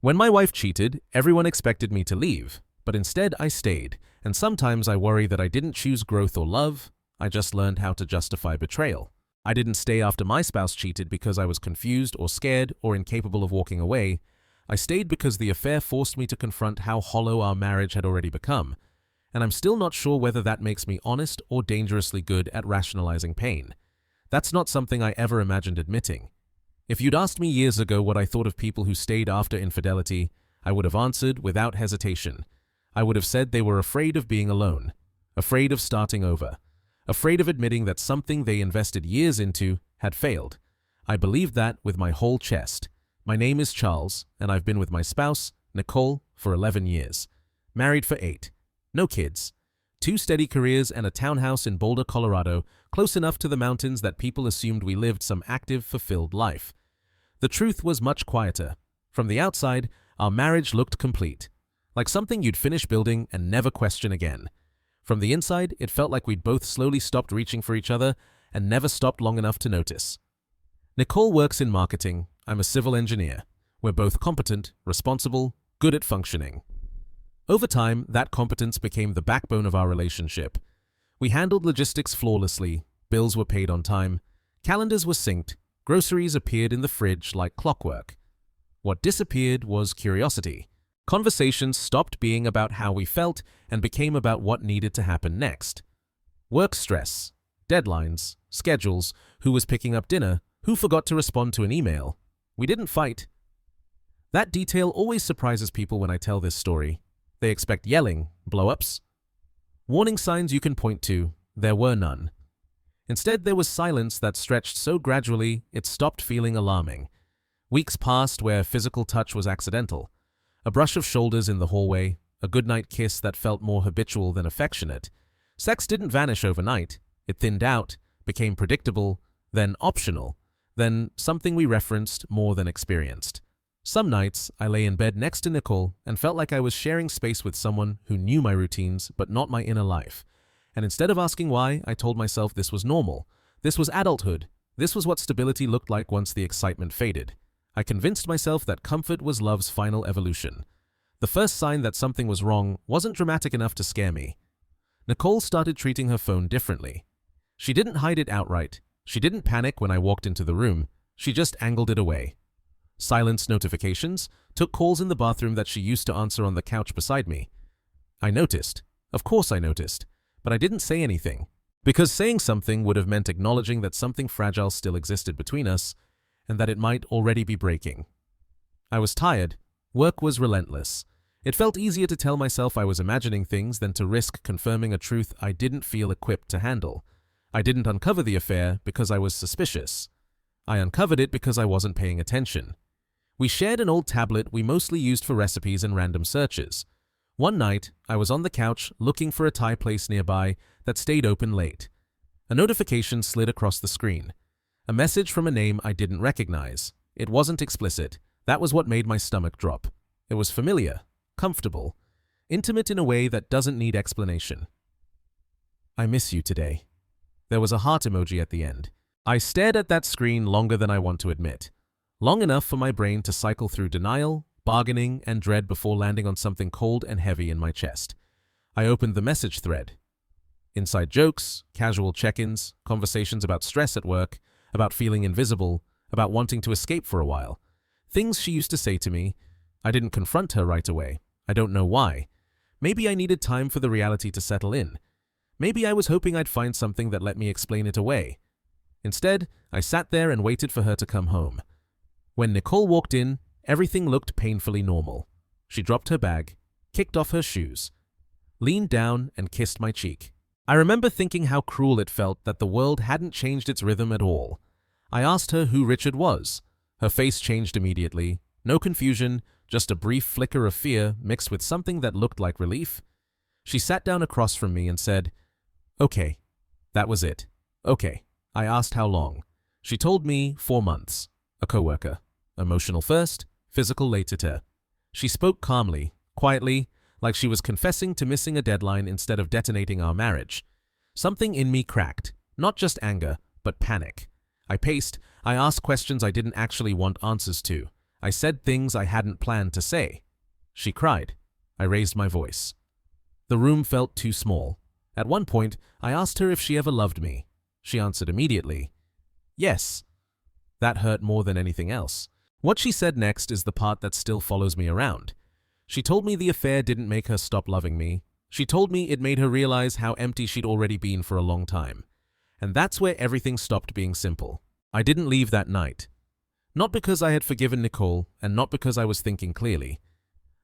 When my wife cheated, everyone expected me to leave, but instead I stayed, and sometimes I worry that I didn't choose growth or love, I just learned how to justify betrayal. I didn't stay after my spouse cheated because I was confused or scared or incapable of walking away. I stayed because the affair forced me to confront how hollow our marriage had already become, and I'm still not sure whether that makes me honest or dangerously good at rationalizing pain. That's not something I ever imagined admitting. If you'd asked me years ago what I thought of people who stayed after infidelity, I would have answered without hesitation. I would have said they were afraid of being alone, afraid of starting over, afraid of admitting that something they invested years into had failed. I believed that with my whole chest. My name is Charles, and I've been with my spouse, Nicole, for 11 years. Married for 8. No kids. 2 steady careers and a townhouse in Boulder, Colorado, close enough to the mountains that people assumed we lived some active, fulfilled life. The truth was much quieter. From the outside, our marriage looked complete, like something you'd finish building and never question again. From the inside, it felt like we'd both slowly stopped reaching for each other and never stopped long enough to notice. Nicole works in marketing. I'm a civil engineer. We're both competent, responsible, good at functioning. Over time, that competence became the backbone of our relationship. We handled logistics flawlessly, bills were paid on time, calendars were synced, groceries appeared in the fridge like clockwork. What disappeared was curiosity. Conversations stopped being about how we felt and became about what needed to happen next. Work stress, deadlines, schedules, who was picking up dinner, who forgot to respond to an email. We didn't fight. That detail always surprises people when I tell this story. They expect yelling, blow-ups. Warning signs you can point to, there were none. Instead, there was silence that stretched so gradually it stopped feeling alarming. Weeks passed where physical touch was accidental. A brush of shoulders in the hallway, a goodnight kiss that felt more habitual than affectionate. Sex didn't vanish overnight. It thinned out, became predictable, then optional, then something we referenced more than experienced. Some nights, I lay in bed next to Nicole and felt like I was sharing space with someone who knew my routines but not my inner life. And instead of asking why, I told myself this was normal. This was adulthood. This was what stability looked like once the excitement faded. I convinced myself that comfort was love's final evolution. The first sign that something was wrong wasn't dramatic enough to scare me. Nicole started treating her phone differently. She didn't hide it outright. She didn't panic when I walked into the room. She just angled it away. Silenced notifications, took calls in the bathroom that she used to answer on the couch beside me. I noticed. Of course I noticed. But I didn't say anything. Because saying something would have meant acknowledging that something fragile still existed between us, and that it might already be breaking. I was tired. Work was relentless. It felt easier to tell myself I was imagining things than to risk confirming a truth I didn't feel equipped to handle. I didn't uncover the affair because I was suspicious. I uncovered it because I wasn't paying attention. We shared an old tablet we mostly used for recipes and random searches. One night, I was on the couch looking for a Thai place nearby that stayed open late. A notification slid across the screen. A message from a name I didn't recognize. It wasn't explicit. That was what made my stomach drop. It was familiar, comfortable, intimate in a way that doesn't need explanation. I miss you today. There was a heart emoji at the end. I stared at that screen longer than I want to admit. Long enough for my brain to cycle through denial, bargaining, and dread before landing on something cold and heavy in my chest. I opened the message thread. Inside jokes, casual check-ins, conversations about stress at work, about feeling invisible, about wanting to escape for a while. Things she used to say to me. I didn't confront her right away. I don't know why. Maybe I needed time for the reality to settle in. Maybe I was hoping I'd find something that let me explain it away. Instead, I sat there and waited for her to come home. When Nicole walked in, everything looked painfully normal. She dropped her bag, kicked off her shoes, leaned down and kissed my cheek. I remember thinking how cruel it felt that the world hadn't changed its rhythm at all. I asked her who Richard was. Her face changed immediately. No confusion, just a brief flicker of fear mixed with something that looked like relief. She sat down across from me and said, "Okay." That was it. Okay. I asked how long. She told me 4 months. A coworker. Emotional first, physical later. She spoke calmly, quietly, like she was confessing to missing a deadline instead of detonating our marriage. Something in me cracked. Not just anger, but panic. I paced. I asked questions I didn't actually want answers to. I said things I hadn't planned to say. She cried. I raised my voice. The room felt too small. At one point, I asked her if she ever loved me. She answered immediately, yes. That hurt more than anything else. What she said next is the part that still follows me around. She told me the affair didn't make her stop loving me. She told me it made her realize how empty she'd already been for a long time. And that's where everything stopped being simple. I didn't leave that night. Not because I had forgiven Nicole, and not because I was thinking clearly.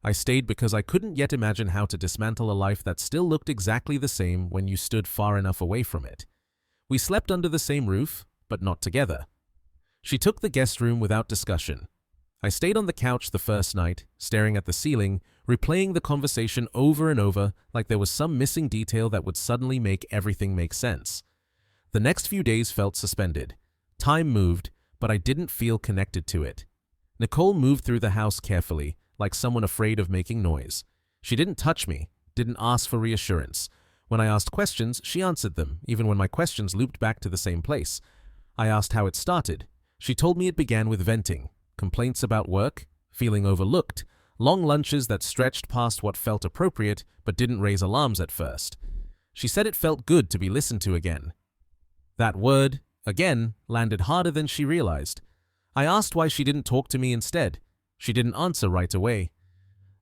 I stayed because I couldn't yet imagine how to dismantle a life that still looked exactly the same when you stood far enough away from it. We slept under the same roof, but not together. She took the guest room without discussion. I stayed on the couch the first night, staring at the ceiling, replaying the conversation over and over like there was some missing detail that would suddenly make everything make sense. The next few days felt suspended. Time moved, but I didn't feel connected to it. Nicole moved through the house carefully, like someone afraid of making noise. She didn't touch me, didn't ask for reassurance. When I asked questions, she answered them, even when my questions looped back to the same place. I asked how it started. She told me it began with venting, complaints about work, feeling overlooked, long lunches that stretched past what felt appropriate but didn't raise alarms at first. She said it felt good to be listened to again. That word, again, landed harder than she realized. I asked why she didn't talk to me instead. She didn't answer right away.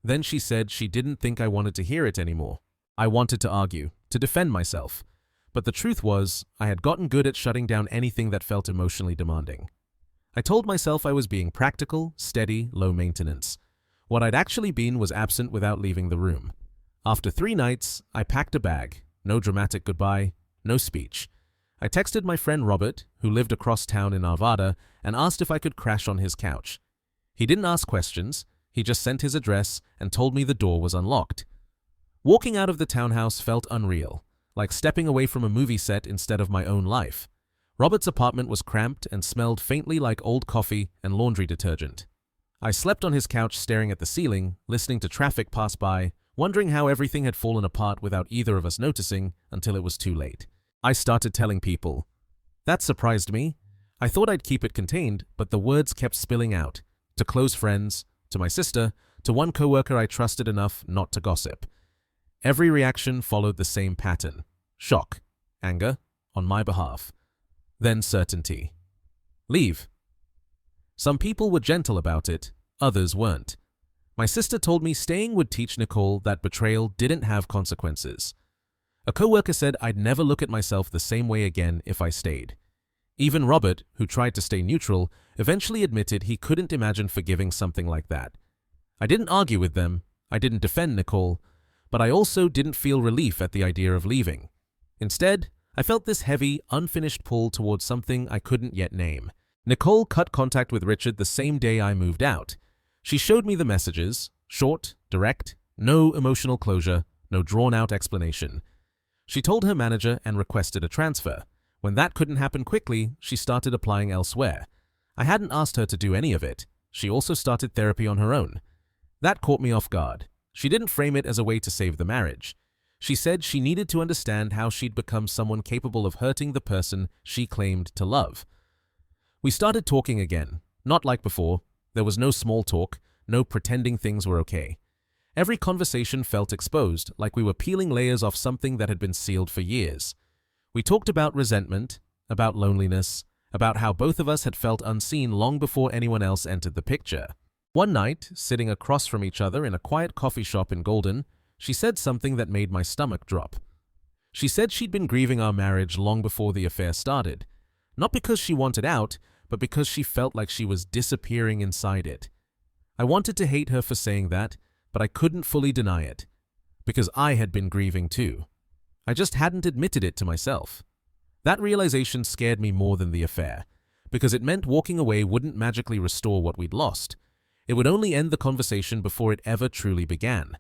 Then she said she didn't think I wanted to hear it anymore. I wanted to argue, to defend myself. But the truth was, I had gotten good at shutting down anything that felt emotionally demanding. I told myself I was being practical, steady, low maintenance. What I'd actually been was absent without leaving the room. After 3 nights, I packed a bag. No dramatic goodbye, no speech. I texted my friend Robert, who lived across town in Arvada, and asked if I could crash on his couch. He didn't ask questions. He just sent his address and told me the door was unlocked. Walking out of the townhouse felt unreal, like stepping away from a movie set instead of my own life. Robert's apartment was cramped and smelled faintly like old coffee and laundry detergent. I slept on his couch staring at the ceiling, listening to traffic pass by, wondering how everything had fallen apart without either of us noticing until it was too late. I started telling people. That surprised me. I thought I'd keep it contained, but the words kept spilling out. To close friends, to my sister, to one coworker I trusted enough not to gossip. Every reaction followed the same pattern. Shock, anger, on my behalf. Then certainty. Leave. Some people were gentle about it, others weren't. My sister told me staying would teach Nicole that betrayal didn't have consequences. A coworker said I'd never look at myself the same way again if I stayed. Even Robert, who tried to stay neutral, eventually admitted he couldn't imagine forgiving something like that. I didn't argue with them, I didn't defend Nicole, but I also didn't feel relief at the idea of leaving. Instead, I felt this heavy, unfinished pull towards something I couldn't yet name. Nicole cut contact with Richard the same day I moved out. She showed me the messages, short, direct, no emotional closure, no drawn-out explanation. She told her manager and requested a transfer. When that couldn't happen quickly, she started applying elsewhere. I hadn't asked her to do any of it. She also started therapy on her own. That caught me off guard. She didn't frame it as a way to save the marriage. She said she needed to understand how she'd become someone capable of hurting the person she claimed to love. We started talking again, not like before. There was no small talk, no pretending things were okay. Every conversation felt exposed, like we were peeling layers off something that had been sealed for years. We talked about resentment, about loneliness, about how both of us had felt unseen long before anyone else entered the picture. One night, sitting across from each other in a quiet coffee shop in Golden, she said something that made my stomach drop. She said she'd been grieving our marriage long before the affair started, not because she wanted out, but because she felt like she was disappearing inside it. I wanted to hate her for saying that, but I couldn't fully deny it, because I had been grieving too. I just hadn't admitted it to myself. That realization scared me more than the affair, because it meant walking away wouldn't magically restore what we'd lost. It would only end the conversation before it ever truly began.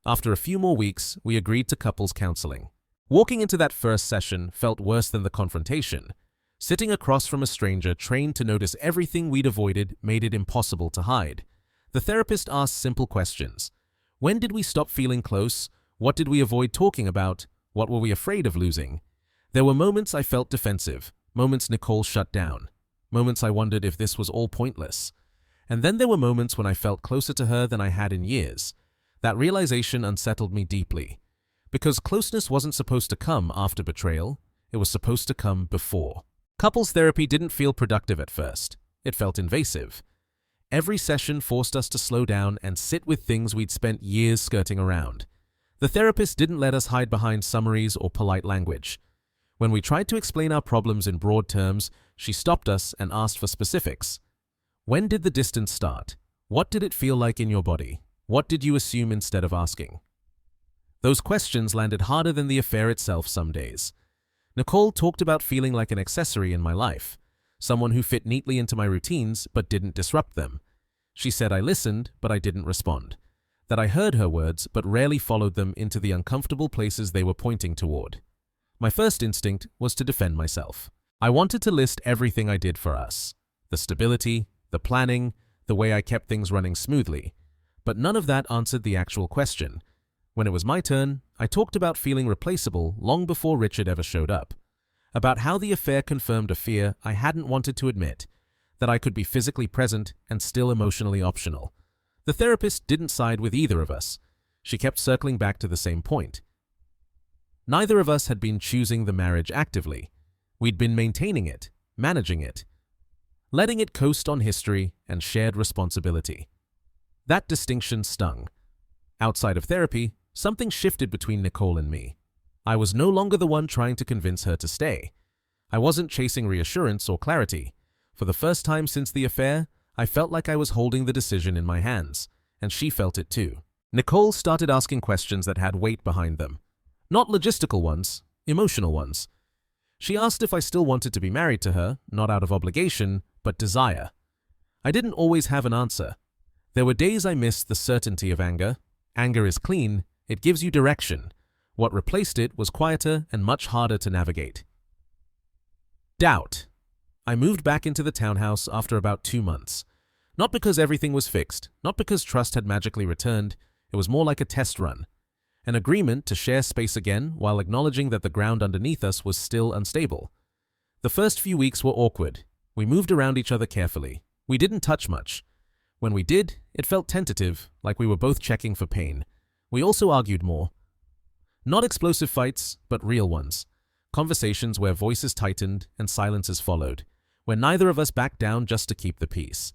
After a few more weeks, we agreed to couples counseling. Walking into that first session felt worse than the confrontation. Sitting across from a stranger trained to notice everything we'd avoided made it impossible to hide. The therapist asked simple questions. When did we stop feeling close? What did we avoid talking about? What were we afraid of losing? There were moments I felt defensive, moments Nicole shut down, moments I wondered if this was all pointless. And then there were moments when I felt closer to her than I had in years. That realization unsettled me deeply. Because closeness wasn't supposed to come after betrayal, it was supposed to come before. Couples therapy didn't feel productive at first. It felt invasive. Every session forced us to slow down and sit with things we'd spent years skirting around. The therapist didn't let us hide behind summaries or polite language. When we tried to explain our problems in broad terms, she stopped us and asked for specifics. When did the distance start? What did it feel like in your body? What did you assume instead of asking? Those questions landed harder than the affair itself some days. Nicole talked about feeling like an accessory in my life, someone who fit neatly into my routines but didn't disrupt them. She said I listened, but I didn't respond. That I heard her words but rarely followed them into the uncomfortable places they were pointing toward. My first instinct was to defend myself. I wanted to list everything I did for us. The stability, the planning, the way I kept things running smoothly. But none of that answered the actual question. When it was my turn, I talked about feeling replaceable long before Richard ever showed up. About how the affair confirmed a fear I hadn't wanted to admit, that I could be physically present and still emotionally optional. The therapist didn't side with either of us. She kept circling back to the same point. Neither of us had been choosing the marriage actively. We'd been maintaining it, managing it, letting it coast on history and shared responsibility. That distinction stung. Outside of therapy, something shifted between Nicole and me. I was no longer the one trying to convince her to stay. I wasn't chasing reassurance or clarity. For the first time since the affair, I felt like I was holding the decision in my hands, and she felt it too. Nicole started asking questions that had weight behind them. Not logistical ones, emotional ones. She asked if I still wanted to be married to her, not out of obligation, but desire. I didn't always have an answer. There were days I missed the certainty of anger. Anger is clean, it gives you direction. What replaced it was quieter and much harder to navigate. Doubt. I moved back into the townhouse after about 2 months. Not because everything was fixed, not because trust had magically returned, it was more like a test run. An agreement to share space again while acknowledging that the ground underneath us was still unstable. The first few weeks were awkward. We moved around each other carefully. We didn't touch much. When we did, it felt tentative, like we were both checking for pain. We also argued more. Not explosive fights, but real ones. Conversations where voices tightened and silences followed, where neither of us backed down just to keep the peace.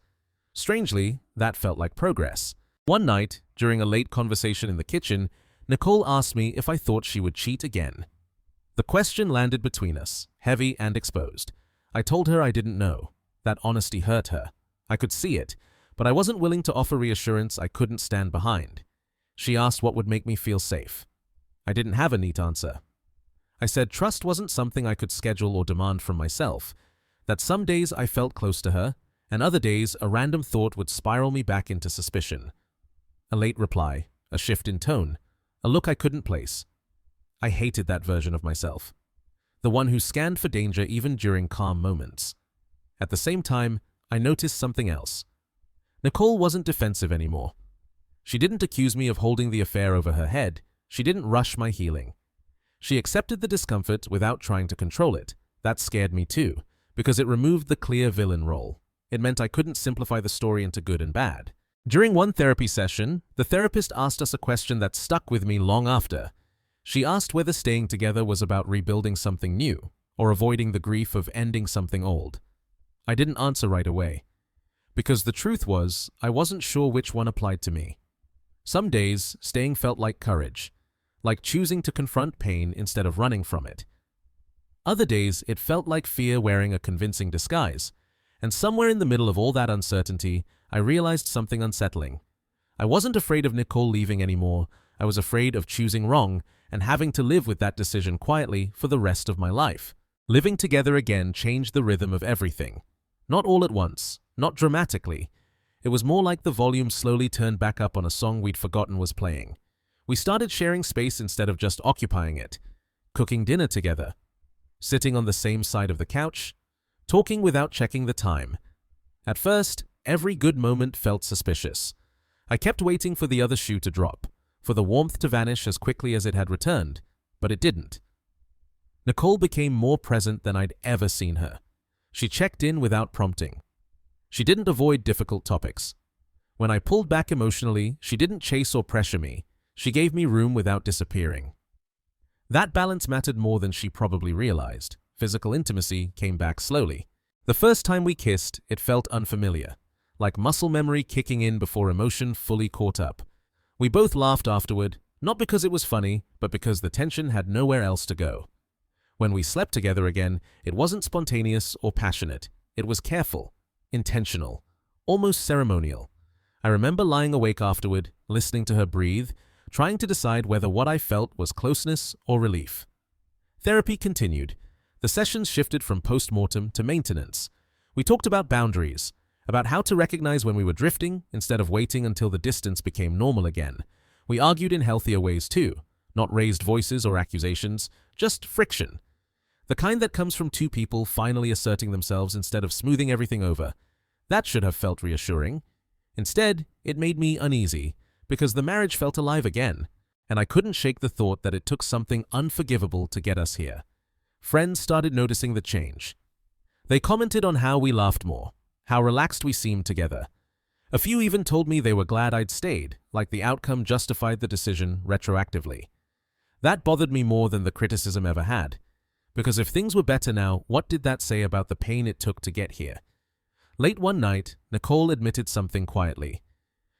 Strangely, that felt like progress. One night, during a late conversation in the kitchen, Nicole asked me if I thought she would cheat again. The question landed between us, heavy and exposed. I told her I didn't know. That honesty hurt her. I could see it, but I wasn't willing to offer reassurance I couldn't stand behind. She asked what would make me feel safe. I didn't have a neat answer. I said trust wasn't something I could schedule or demand from myself, that some days I felt close to her, and other days a random thought would spiral me back into suspicion. A late reply, a shift in tone, a look I couldn't place. I hated that version of myself. The one who scanned for danger even during calm moments. At the same time, I noticed something else. Nicole wasn't defensive anymore. She didn't accuse me of holding the affair over her head. She didn't rush my healing. She accepted the discomfort without trying to control it. That scared me too, because it removed the clear villain role. It meant I couldn't simplify the story into good and bad. During one therapy session, the therapist asked us a question that stuck with me long after. She asked whether staying together was about rebuilding something new, or avoiding the grief of ending something old. I didn't answer right away, because the truth was, I wasn't sure which one applied to me. Some days, staying felt like courage, like choosing to confront pain instead of running from it. Other days, it felt like fear wearing a convincing disguise, and somewhere in the middle of all that uncertainty, I realized something unsettling. I wasn't afraid of Nicole leaving anymore. I was afraid of choosing wrong and having to live with that decision quietly for the rest of my life. Living together again changed the rhythm of everything. Not all at once, not dramatically. It was more like the volume slowly turned back up on a song we'd forgotten was playing. We started sharing space instead of just occupying it. Cooking dinner together. Sitting on the same side of the couch. Talking without checking the time. At first, every good moment felt suspicious. I kept waiting for the other shoe to drop, for the warmth to vanish as quickly as it had returned, but it didn't. Nicole became more present than I'd ever seen her. She checked in without prompting. She didn't avoid difficult topics. When I pulled back emotionally, she didn't chase or pressure me. She gave me room without disappearing. That balance mattered more than she probably realized. Physical intimacy came back slowly. The first time we kissed, it felt unfamiliar, like muscle memory kicking in before emotion fully caught up. We both laughed afterward, not because it was funny, but because the tension had nowhere else to go. When we slept together again, it wasn't spontaneous or passionate. It was careful, intentional, almost ceremonial. I remember lying awake afterward, listening to her breathe, trying to decide whether what I felt was closeness or relief. Therapy continued. The sessions shifted from post-mortem to maintenance. We talked about boundaries, about how to recognize when we were drifting instead of waiting until the distance became normal again. We argued in healthier ways too, not raised voices or accusations, just friction. The kind that comes from two people finally asserting themselves instead of smoothing everything over. That should have felt reassuring. Instead, it made me uneasy, because the marriage felt alive again, and I couldn't shake the thought that it took something unforgivable to get us here. Friends started noticing the change. They commented on how we laughed more, how relaxed we seemed together. A few even told me they were glad I'd stayed, like the outcome justified the decision retroactively. That bothered me more than the criticism ever had, because if things were better now, what did that say about the pain it took to get here? Late one night, Nicole admitted something quietly.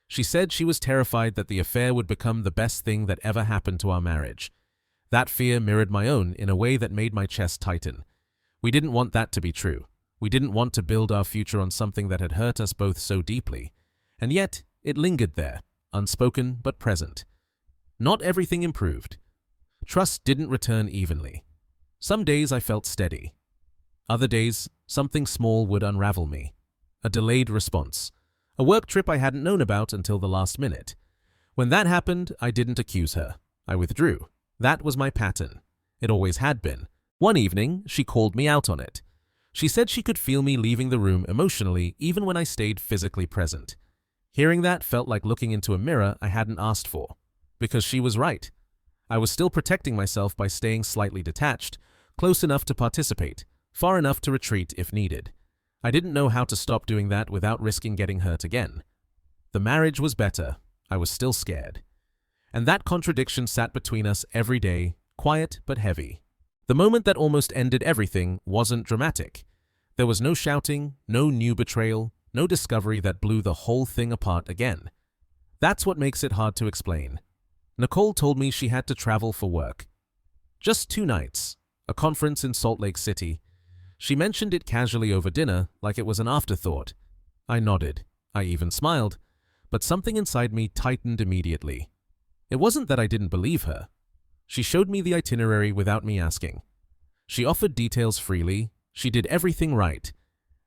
She said she was terrified that the affair would become the best thing that ever happened to our marriage. That fear mirrored my own in a way that made my chest tighten. We didn't want that to be true. We didn't want to build our future on something that had hurt us both so deeply. And yet, it lingered there, unspoken but present. Not everything improved. Trust didn't return evenly. Some days I felt steady. Other days, something small would unravel me. A delayed response. A work trip I hadn't known about until the last minute. When that happened, I didn't accuse her. I withdrew. That was my pattern. It always had been. One evening, she called me out on it. She said she could feel me leaving the room emotionally even when I stayed physically present. Hearing that felt like looking into a mirror I hadn't asked for. Because she was right. I was still protecting myself by staying slightly detached, close enough to participate, far enough to retreat if needed. I didn't know how to stop doing that without risking getting hurt again. The marriage was better. I was still scared. And that contradiction sat between us every day, quiet but heavy. The moment that almost ended everything wasn't dramatic. There was no shouting, no new betrayal, no discovery that blew the whole thing apart again. That's what makes it hard to explain. Nicole told me she had to travel for work. Just 2 nights, a conference in Salt Lake City. She mentioned it casually over dinner, like it was an afterthought. I nodded. I even smiled. But something inside me tightened immediately. It wasn't that I didn't believe her. She showed me the itinerary without me asking. She offered details freely. She did everything right.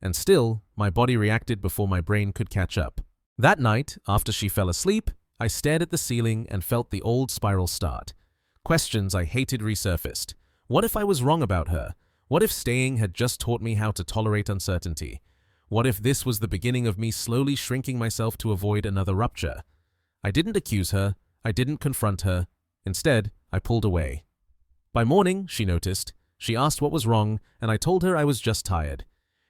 And still, my body reacted before my brain could catch up. That night, after she fell asleep, I stared at the ceiling and felt the old spiral start. Questions I hated resurfaced. What if I was wrong about her? What if staying had just taught me how to tolerate uncertainty? What if this was the beginning of me slowly shrinking myself to avoid another rupture? I didn't accuse her. I didn't confront her. Instead, I pulled away. By morning, she noticed. She asked what was wrong, and I told her I was just tired.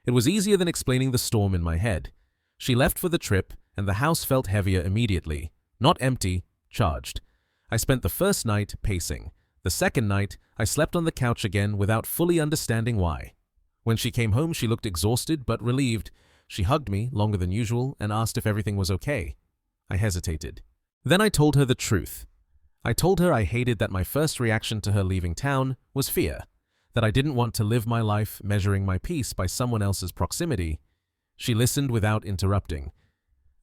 It was easier than explaining the storm in my head. She left for the trip, and the house felt heavier immediately. Not empty, charged. I spent the first night pacing. The second night, I slept on the couch again without fully understanding why. When she came home, she looked exhausted but relieved. She hugged me longer than usual and asked if everything was okay. I hesitated. Then I told her the truth. I told her I hated that my first reaction to her leaving town was fear, that I didn't want to live my life measuring my peace by someone else's proximity. She listened without interrupting.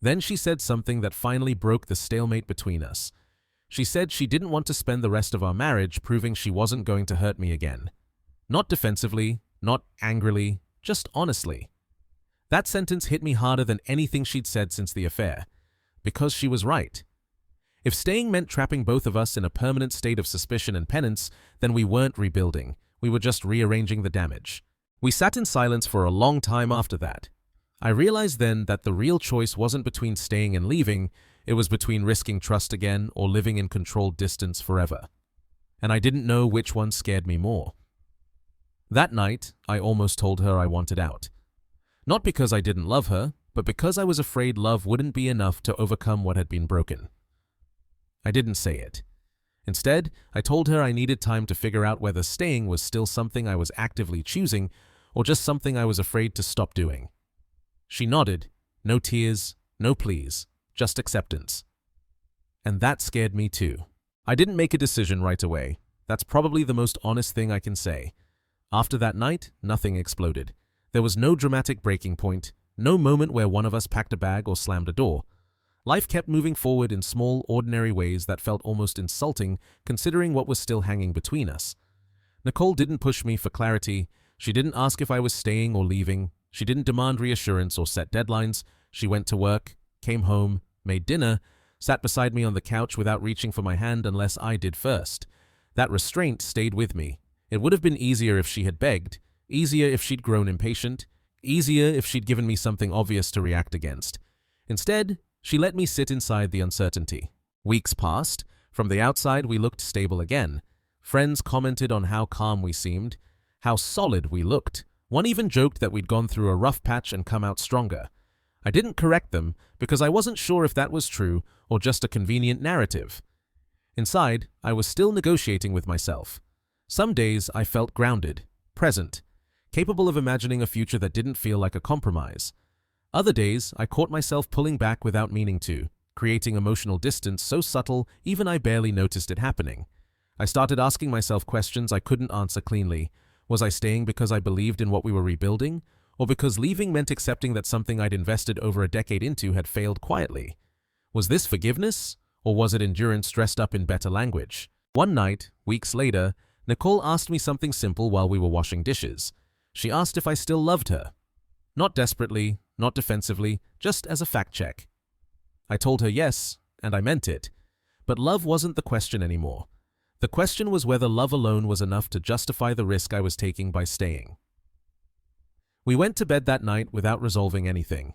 Then she said something that finally broke the stalemate between us. She said she didn't want to spend the rest of our marriage proving she wasn't going to hurt me again. Not defensively, not angrily, just honestly. That sentence hit me harder than anything she'd said since the affair, because she was right. If staying meant trapping both of us in a permanent state of suspicion and penance, then we weren't rebuilding. We were just rearranging the damage. We sat in silence for a long time after that. I realized then that the real choice wasn't between staying and leaving, it was between risking trust again or living in controlled distance forever. And I didn't know which one scared me more. That night, I almost told her I wanted out. Not because I didn't love her, but because I was afraid love wouldn't be enough to overcome what had been broken. I didn't say it. Instead, I told her I needed time to figure out whether staying was still something I was actively choosing or just something I was afraid to stop doing. She nodded. No tears, no pleas, just acceptance. And that scared me too. I didn't make a decision right away. That's probably the most honest thing I can say. After that night, nothing exploded. There was no dramatic breaking point, no moment where one of us packed a bag or slammed a door. Life kept moving forward in small, ordinary ways that felt almost insulting considering what was still hanging between us. Nicole didn't push me for clarity. She didn't ask if I was staying or leaving. She didn't demand reassurance or set deadlines. She went to work, came home, made dinner, sat beside me on the couch without reaching for my hand unless I did first. That restraint stayed with me. It would have been easier if she had begged, easier if she'd grown impatient, easier if she'd given me something obvious to react against. Instead, she let me sit inside the uncertainty. Weeks passed. From the outside, we looked stable again. Friends commented on how calm we seemed, how solid we looked. One even joked that we'd gone through a rough patch and come out stronger. I didn't correct them because I wasn't sure if that was true or just a convenient narrative. Inside, I was still negotiating with myself. Some days I felt grounded, present, capable of imagining a future that didn't feel like a compromise. Other days, I caught myself pulling back without meaning to, creating emotional distance so subtle even I barely noticed it happening. I started asking myself questions I couldn't answer cleanly. Was I staying because I believed in what we were rebuilding, or because leaving meant accepting that something I'd invested over a decade into had failed quietly? Was this forgiveness, or was it endurance dressed up in better language? One night, weeks later, Nicole asked me something simple while we were washing dishes. She asked if I still loved her. Not desperately, not defensively, just as a fact check. I told her yes, and I meant it. But love wasn't the question anymore. The question was whether love alone was enough to justify the risk I was taking by staying. We went to bed that night without resolving anything.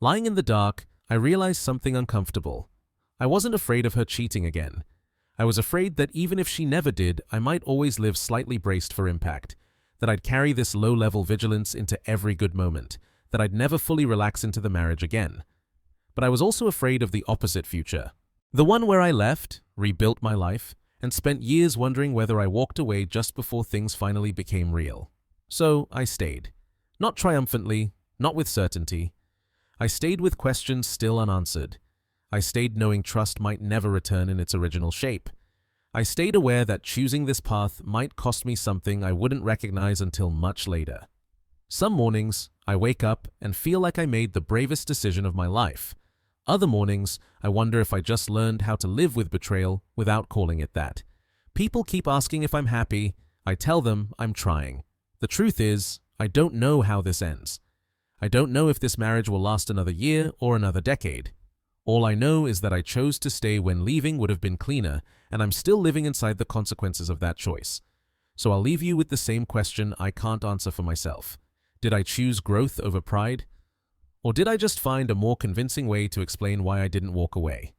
Lying in the dark, I realized something uncomfortable. I wasn't afraid of her cheating again. I was afraid that even if she never did, I might always live slightly braced for impact, that I'd carry this low-level vigilance into every good moment, that I'd never fully relax into the marriage again. But I was also afraid of the opposite future. The one where I left, rebuilt my life, and spent years wondering whether I walked away just before things finally became real. So I stayed. Not triumphantly, not with certainty. I stayed with questions still unanswered. I stayed knowing trust might never return in its original shape. I stayed aware that choosing this path might cost me something I wouldn't recognize until much later. Some mornings, I wake up and feel like I made the bravest decision of my life. Other mornings, I wonder if I just learned how to live with betrayal without calling it that. People keep asking if I'm happy. I tell them I'm trying. The truth is, I don't know how this ends. I don't know if this marriage will last another year or another decade. All I know is that I chose to stay when leaving would have been cleaner, and I'm still living inside the consequences of that choice. So I'll leave you with the same question I can't answer for myself. Did I choose growth over pride? Or did I just find a more convincing way to explain why I didn't walk away?